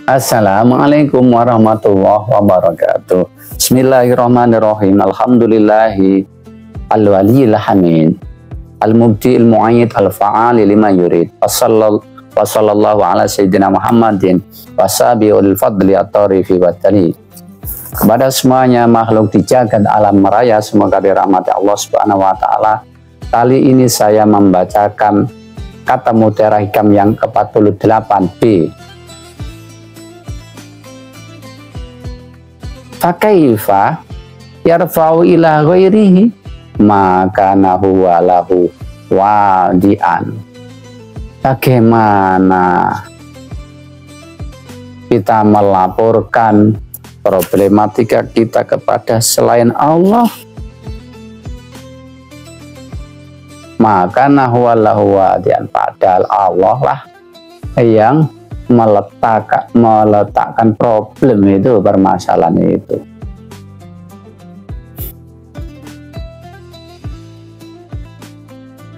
Assalamualaikum warahmatullahi wabarakatuh. Bismillahirrahmanirrahim. Alhamdulillahi al-waliyil hamid, al-mubdi'il mu'ayyid al-fa'ali lima yurid. Wassallallahu ala sayyidina Muhammadin wasabi'ul fadli at-tarifi wat-tali. Kepada semuanya makhluk di jagat alam raya, semoga dirahmati Allah Subhanahu wa taala. Kali ini saya membacakan kata mutiara hikam yang ke-48b. Fakaifa yarfa'u ila ghairihi maka nahu walahu wadi'an. Bagaimana kita melaporkan problematika kita kepada selain Allah, maka nahu walahu wadi'an, padahal Allah lah yang meletakkan problem itu, permasalahan itu.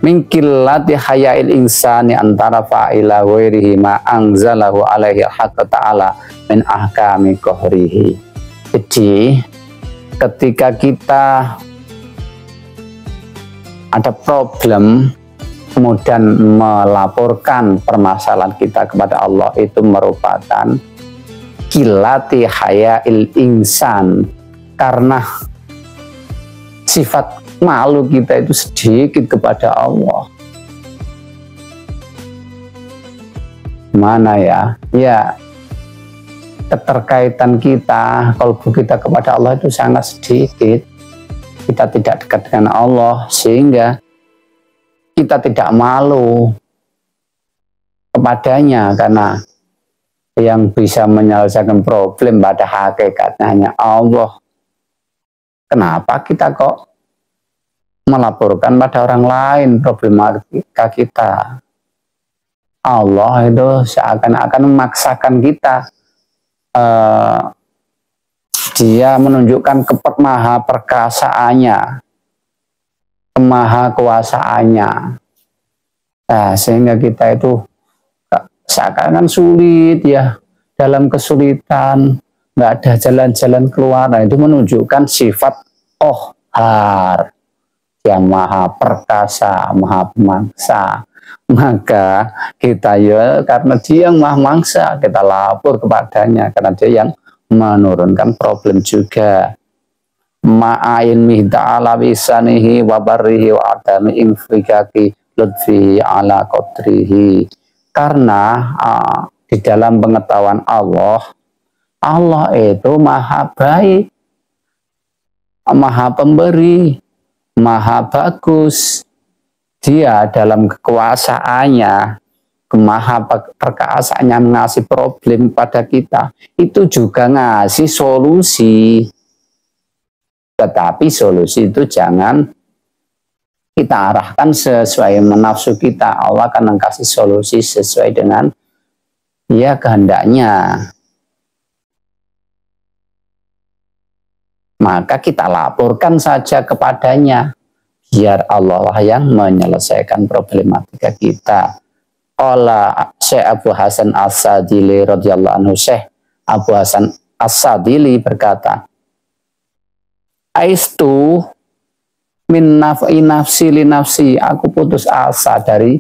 Min qillati haya'il insani antara fa'ila ghairihi ma anzalahu alaihi haqqa ta'ala min ahkami qahrihi. Jadi ketika kita ada problem kemudian melaporkan permasalahan kita kepada Allah, itu merupakan qillati haya'il insan, karena sifat malu kita itu sedikit kepada Allah. Mana ya? Ya, keterkaitan kita, kalbu kita kepada Allah itu sangat sedikit. Kita tidak dekat dengan Allah, sehingga kita tidak malu kepadanya, karena yang bisa menyelesaikan problem pada hakikatnya hanya Allah. Kenapa kita kok melaporkan pada orang lain problematika kita? Allah itu seakan-akan memaksakan kita. Dia menunjukkan maha perkasaannya, maha kuasaannya. Nah, sehingga kita itu seakan-akan sulit ya, dalam kesulitan, nggak ada jalan-jalan keluar. Nah, itu menunjukkan sifat qahhar, yang maha perkasa, maha pemaksa. Maka kita ya, karena dia yang maha mangsa, kita lapor kepadanya, karena dia yang menurunkan problem juga. Ma'ilmihi ta'ala bisanihi wa barrihi wa adami infikaki lutfihi ala qadrihi. Karena di dalam pengetahuan Allah, Allah itu maha baik, maha pemberi, maha bagus. Dia dalam kekuasaannya, maha perkasaannya mengasih problem pada kita, itu juga ngasih solusi. Tetapi solusi itu jangan kita arahkan sesuai menafsu kita. Allah akan mengkasih solusi sesuai dengan ya kehendaknya. Maka kita laporkan saja kepadanya, biar Allah lah yang menyelesaikan problematika kita. Qala Syekh Abu Hasan As-Sadili radhiyallahu anhu, Syekh Abu Hasan As-Sadili berkata, aistu min naf'i nafsi li nafsi, aku putus asa dari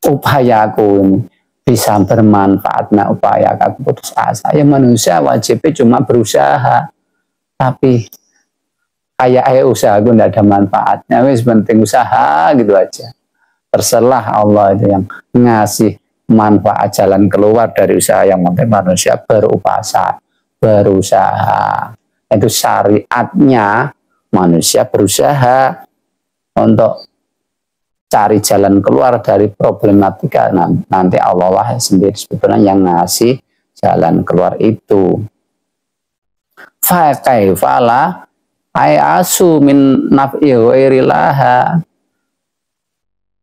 upayaku ini bisa bermanfaat. Nah, upaya aku putus asa. Ya, manusia wajibnya cuma berusaha, tapi kayak usaha aku tidak ada manfaatnya, wis penting usaha gitu aja. Terserah Allah itu yang ngasih manfaat, jalan keluar dari usaha. Yang penting manusia berusaha. Itu syariatnya, manusia berusaha untuk cari jalan keluar dari problematika. Nanti Allah lah sendiri sebetulnya yang ngasih jalan keluar itu. Fa kaifala ayasu min naf'i ghairillaha.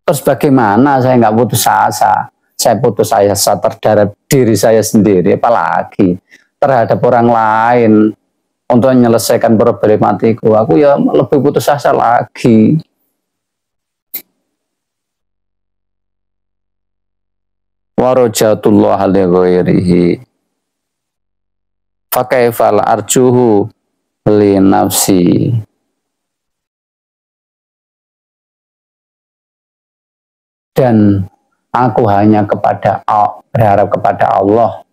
Terus bagaimana saya nggak putus asa? Saya putus asa terhadap diri saya sendiri, apalagi terhadap orang lain. Untuk menyelesaikan problematiku, aku ya lebih putus asa lagi. wa rajatullah li ghairihi fa kaifal arjuhu li nafsi. Dan aku hanya berharap kepada Allah.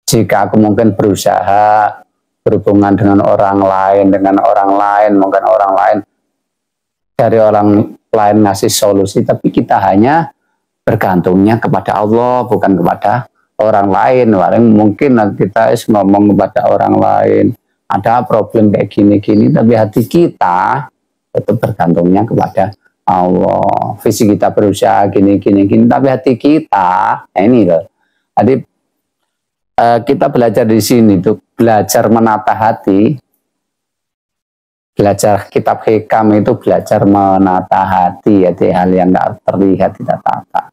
Jika aku mungkin berusaha berhubungan dengan orang lain, mungkin orang lain dari orang lain ngasih solusi, tapi kita hanya bergantungnya kepada Allah, bukan kepada orang lain. Mungkin kita ngomong kepada orang lain, ada problem kayak gini-gini, tapi hati kita itu bergantungnya kepada Allah. Visi kita berusaha gini, tapi hati kita, nah ini loh. Jadi kita belajar di sini tuh, belajar menata hati, belajar kitab hikam itu belajar menata hati, jadi hal yang nggak terlihat kita tata.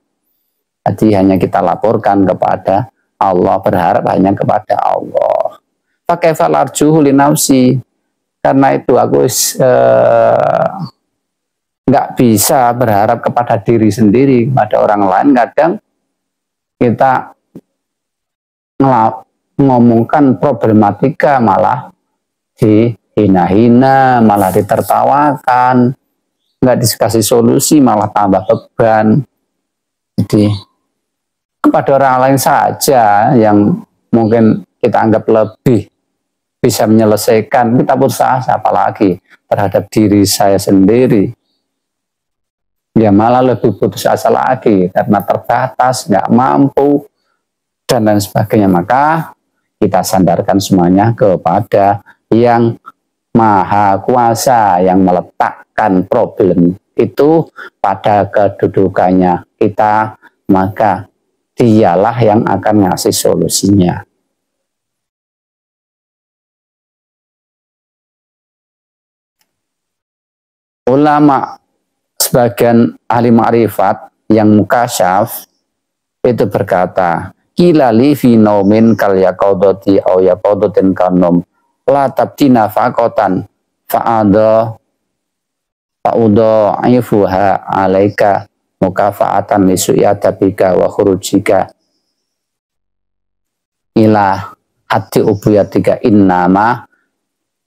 Jadi hanya kita laporkan kepada Allah, berharap hanya kepada Allah. Pakai falarjuhu li nafsi, karena itu aku nggak bisa berharap kepada diri sendiri, kepada orang lain. Kadang kita ngomongkan problematika malah dihina-hina, malah ditertawakan, nggak dikasih solusi, malah tambah beban. Jadi kepada orang lain saja yang mungkin kita anggap lebih bisa menyelesaikan, kita berusaha, apalagi terhadap diri saya sendiri. Ya malah lebih putus asa lagi karena terbatas, nggak mampu, dan lain sebagainya. Maka kita sandarkan semuanya kepada yang maha kuasa, yang meletakkan problem itu pada kedudukannya kita, maka dialah yang akan ngasih solusinya. Ulama sebagian ahli ma'rifat yang mukasyaf itu berkata, kilali fi naumin kal yaqadati aw yaqadatin kanum la tabdina faqatan fa'adha aifuha alaika mukafa'atan li su'yatabika wa khurujika ila hati ubuyatika innama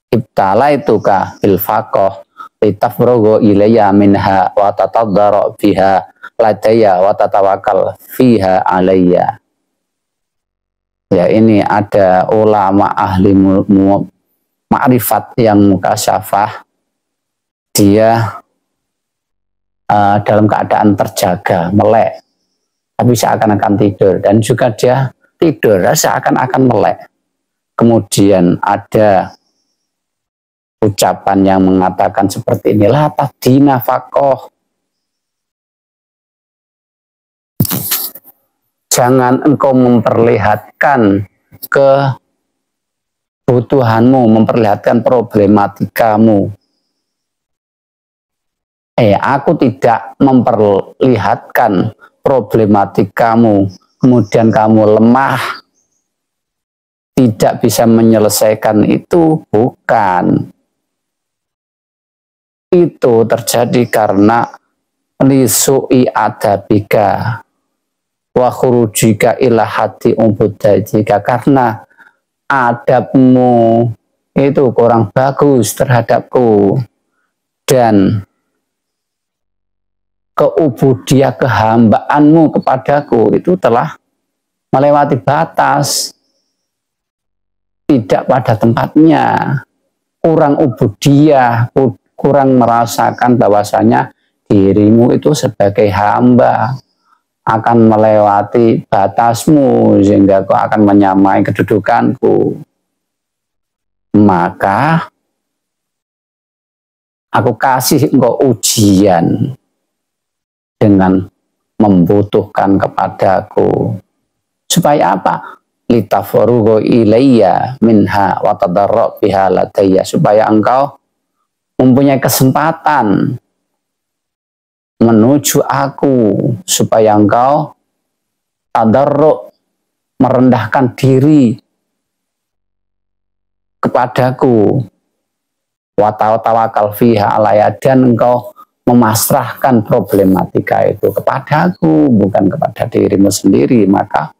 ibtalaituka bil faqah litafrogo ilayya minha wa tatadara biha ladaya wa tatawakal fiha alayya. Ya, ini ada ulama ahli ma'rifat yang mukasyafah, dia dalam keadaan terjaga, melek, tapi seakan-akan tidur, dan juga dia tidur seakan-akan melek. Kemudian ada ucapan yang mengatakan seperti inilah, tadina fakoh, jangan engkau memperlihatkan kebutuhanmu, memperlihatkan problematikamu. Aku tidak memperlihatkan problematikamu, kemudian kamu lemah, tidak bisa menyelesaikan itu, bukan. Itu terjadi karena lisu'i adabika wa khurujika ila hati umbudajika, karena adabmu itu kurang bagus terhadapku, dan keubudiyah, kehambaanmu kepadaku itu telah melewati batas, tidak pada tempatnya, kurang ubudiyah, kurang merasakan bahwasanya dirimu itu sebagai hamba akan melewati batasmu sehingga kau akan menyamai kedudukanku. Maka aku kasih engkau ujian dengan membutuhkan kepadaku. Supaya apa? Litafarugo ilayya minha wa tadarra biha ladayya, supaya engkau mempunyai kesempatan menuju aku, supaya engkau tadarru, merendahkan diri kepadaku, wa tawakal fiha alaya, dan engkau memasrahkan problematika itu kepadaku, bukan kepada dirimu sendiri, maka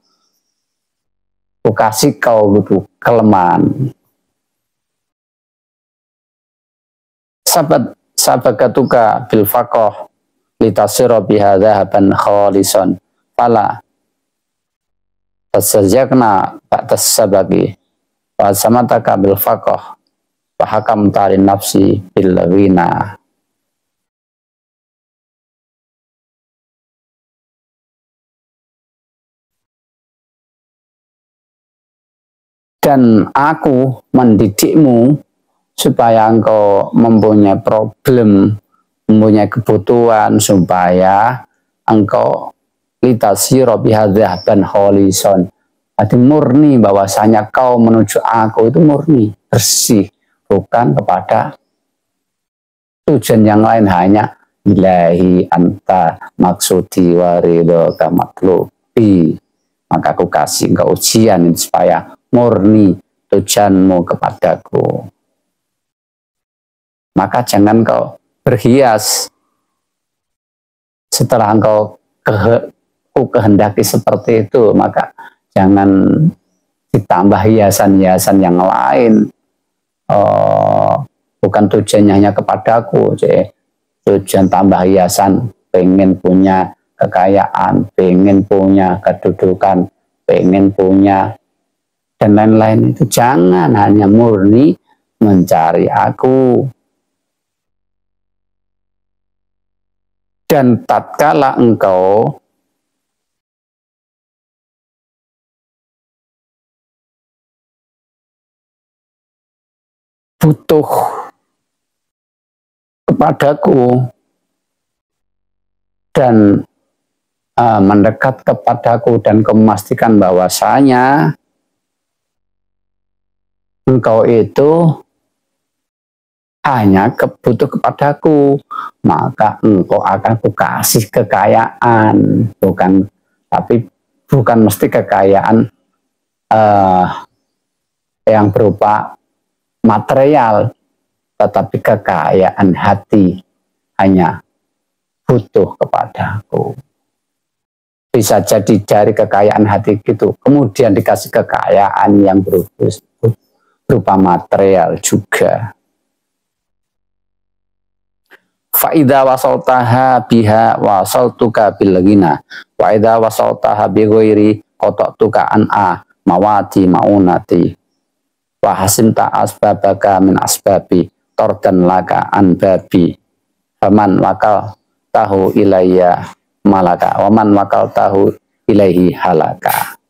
aku kasih kau gitu kelemahan. Sabagatuka bil faqah litasira biha dhahaban khalisan fala tasajakna ba'das sabagi wa samataka bil faqah wa hakam tarin nafsi bil lawina. Dan aku mendidikmu supaya engkau mempunyai problem, mempunyai kebutuhan, supaya engkau litasira biha dhahaban khalisan. Jadi murni bahwasanya kau menuju aku itu murni, bersih, bukan kepada tujuan yang lain, hanya ilahi anta maksudi waridhoka matlubi. Maka aku kasih engkau ujian supaya murni tujuanmu kepadaku. Maka jangan kau berhias setelah engkau kehendaki seperti itu, maka jangan ditambah hiasan-hiasan yang lain. Bukan tujuannya hanya kepadaku, tujuan tambah hiasan, pengen punya kekayaan, pengen punya kedudukan, pengen punya dan lain-lain, itu jangan, hanya murni mencari aku. Dan tatkala engkau butuh kepadaku dan mendekat kepadaku dan kau memastikan bahwasanya engkau itu hanya butuh kepadaku, maka engkau akan kukasih kekayaan, bukan mesti kekayaan yang berupa material, tetapi kekayaan hati, hanya butuh kepadaku. Bisa jadi dari kekayaan hati gitu, kemudian dikasih kekayaan yang berupa material juga. Fa'idha wasaltaha biha wasaltuka bil ghina wa idha wasaltaha bi ghairi qata'tuka an'a mawati maunati wa hasimta asbabaka min asbabi tordan laka an babi faman wakal tahu ilayya malaka waman wakal tahu ilaihi halaka.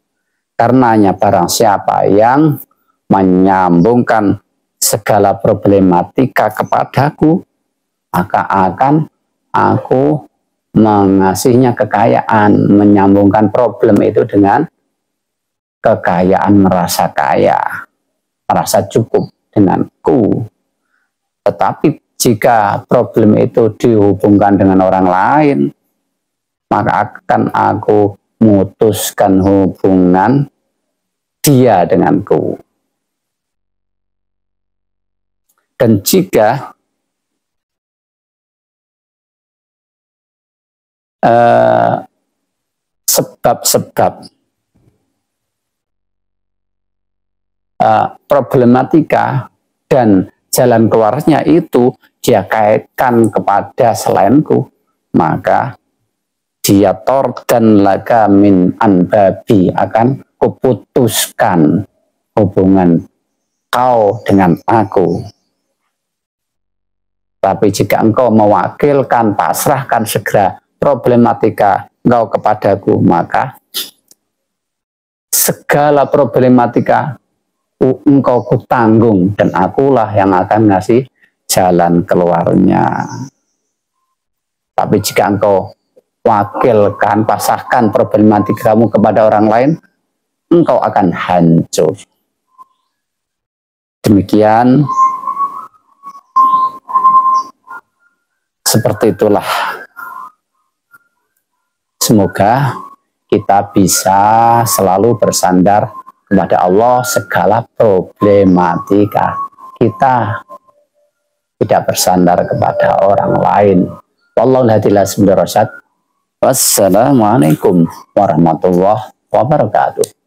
Karenanya barang siapa yang menyambungkan segala problematika kepadaku, maka akan aku mengasihnya kekayaan, menyambungkan problem itu dengan kekayaan, merasa kaya, merasa cukup denganku. Tetapi jika problem itu dihubungkan dengan orang lain, maka akan aku memutuskan hubungan dia denganku. Dan jika sebab-sebab problematika dan jalan keluarnya itu dia kaitkan kepada selainku, maka dia tordan laka min anbabi, akan kuputuskan hubungan kau dengan aku. Tapi jika engkau mewakilkan, pasrahkan segera problematika engkau kepadaku, maka segala problematika engkau kutanggung dan akulah yang akan ngasih jalan keluarnya. Tapi jika engkau wakilkan, pasahkan problematika kamu kepada orang lain, engkau akan hancur. Demikian, seperti itulah. Semoga kita bisa selalu bersandar kepada Allah segala problematika kita, tidak bersandar kepada orang lain. Wallahu Wassalamualaikum warahmatullahi wabarakatuh.